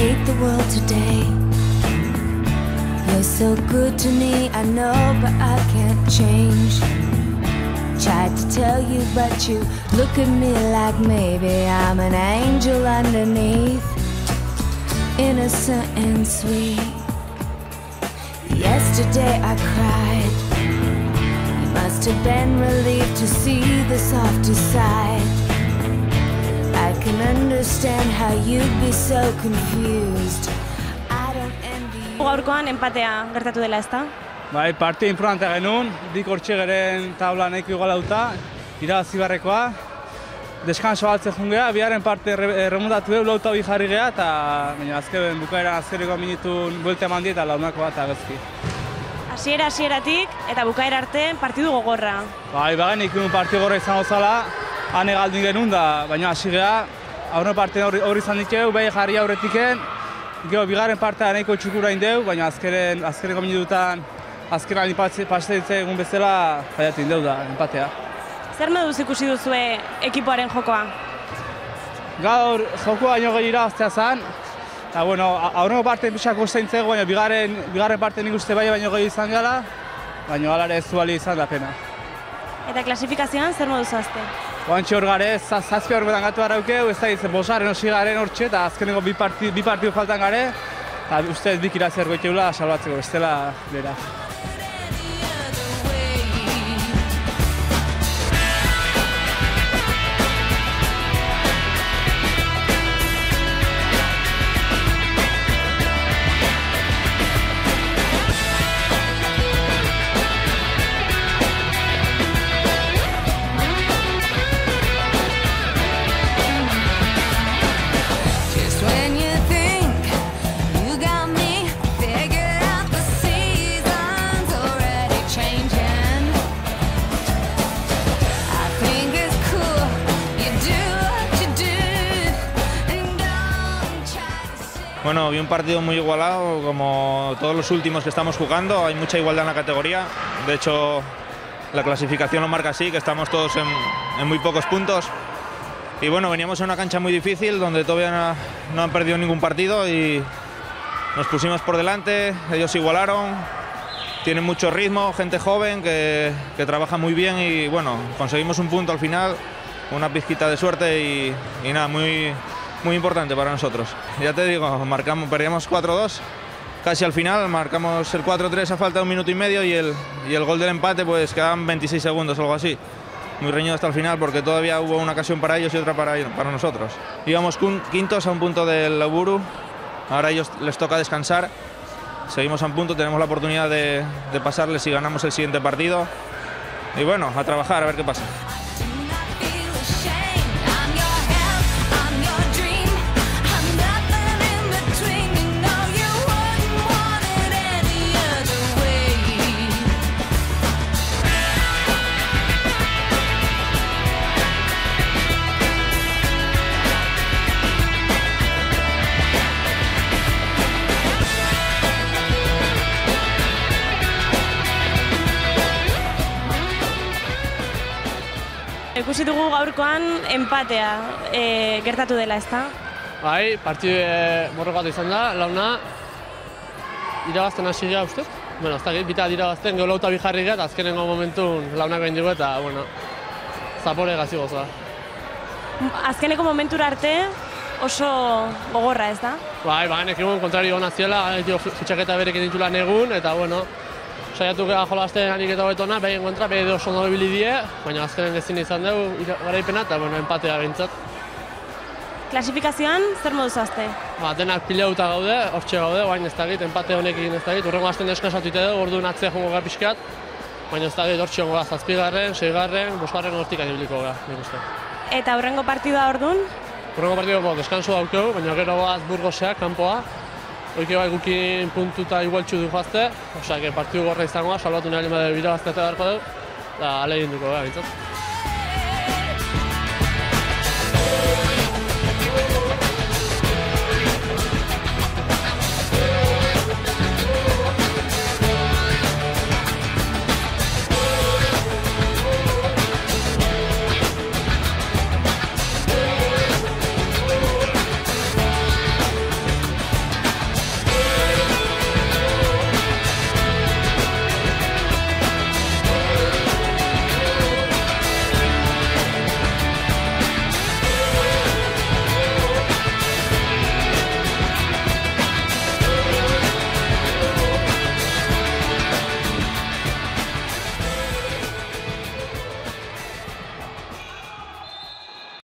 hate the world today. You're so good to me, I know, but I can't change. Tried to tell you, but you look at me like maybe I'm an angel underneath, innocent and sweet. Yesterday I cried. You must have been relieved to see the softer side. I can understand how you'd be so confused. I don't envy you. Gaurkoan enpatea gertatu dela, ezta? Bai, partia importantea genuen, dik hortxe geren tabla nahiko igualauta, irabazi barrekoa. Deskanso baltze jungea, bigarren parte remontatu dugu, lauta bi jarri geha, eta azken bukaeran azkeneko minitun buelte eman dieta launako bat agazki. Hasieratik eta bukaera arte partidu gogorra. Bai, bagen ikun partidu gogorra izango zala, hane galdin genuen da, baina hasi geha, aurren parte hori izan dikeu, behi jarri aurretiken, gero bigarren partea nahiko txukura indeu, baina azkeneko minututan azkenan pasteitze egun bezala jaiatu indeu da, empatea. Zer moduz ikusi duzue ekipoaren jokoa? Gaur jokoa baino gehi irabaztea zen, eta bueno, aurrengo parte pixak kostaintzego, baina bigarren parte nik uste baino gehi izan gala, baina hala ere ez zuali izan da pena. Eta klasifikazioan zer moduz azte? Oantxe hor gare, zazpi horretan gatu garaukeu, ez da izan bosgarren osi garen hortxe, eta azkeneko bi partidu faltan gare, eta uste bik irazi ergoiteula salbatzeko, bestela bera. Bueno, vi un partido muy igualado, como todos los últimos que estamos jugando, hay mucha igualdad en la categoría, de hecho la clasificación lo marca así, que estamos todos en muy pocos puntos. Y bueno, veníamos en una cancha muy difícil, donde todavía no han perdido ningún partido y nos pusimos por delante, ellos igualaron, tienen mucho ritmo, gente joven que trabaja muy bien y bueno, conseguimos un punto al final, una pizquita de suerte y nada, muy importante para nosotros. Ya te digo, perdíamos 4-2, casi al final, marcamos el 4-3 a falta de 1 minuto y medio y el gol del empate pues quedaban 26 segundos o algo así. Muy reñido hasta el final porque todavía hubo una ocasión para ellos y otra para nosotros. Íbamos quintos a un punto del Uburu, ahora a ellos les toca descansar, seguimos a un punto, tenemos la oportunidad de pasarles si ganamos el siguiente partido y bueno, a trabajar, a ver qué pasa. Ikusi dugu gaurkoan enpatea gertatu dela, ezta? Bai, partidu borrokatu izan da, launa irabazten hasi gara uste. Bueno, ez dakit, bita irabazten, gero lauta bi jarri gara, azkenengo momentun launak behin dugu eta, bueno, zapore gazi gozoa. Azkeneko momentura arte oso gogorra, ez da? Bai, ekigun kontrario hona ziela, fitxaketa berekin ditulan egun, eta, bueno, saiatu gara jolazten ariketa hobetona, behin kontra, behin oso ondo bili die, baina azkenen ezin izan dugu garaipena eta bueno, empatea behintzat. Klasifikazioan zer moduz azte? Denak pilauta gaude, hortxe gaude, baina ez dakit, empate honekin ez dakit, urrengo azten deskasatu ite dugu, orduan atzea jongo gara pixkat, baina ez dakit hortxe jongo gara, 7., 6., 5. hortik adibiliko gara, nik uste. Eta urrengo partidua orduan? Urrengo partidua deskansu daukeu, baina gero bat Burgoseak, kanpoa, Oike bai gukin puntuta igualtxu du joazte, osea, partidu gorra izangoa, salbatu nahi lima de birabazte eta beharko dugu, eta alegin duko gara, bintzat.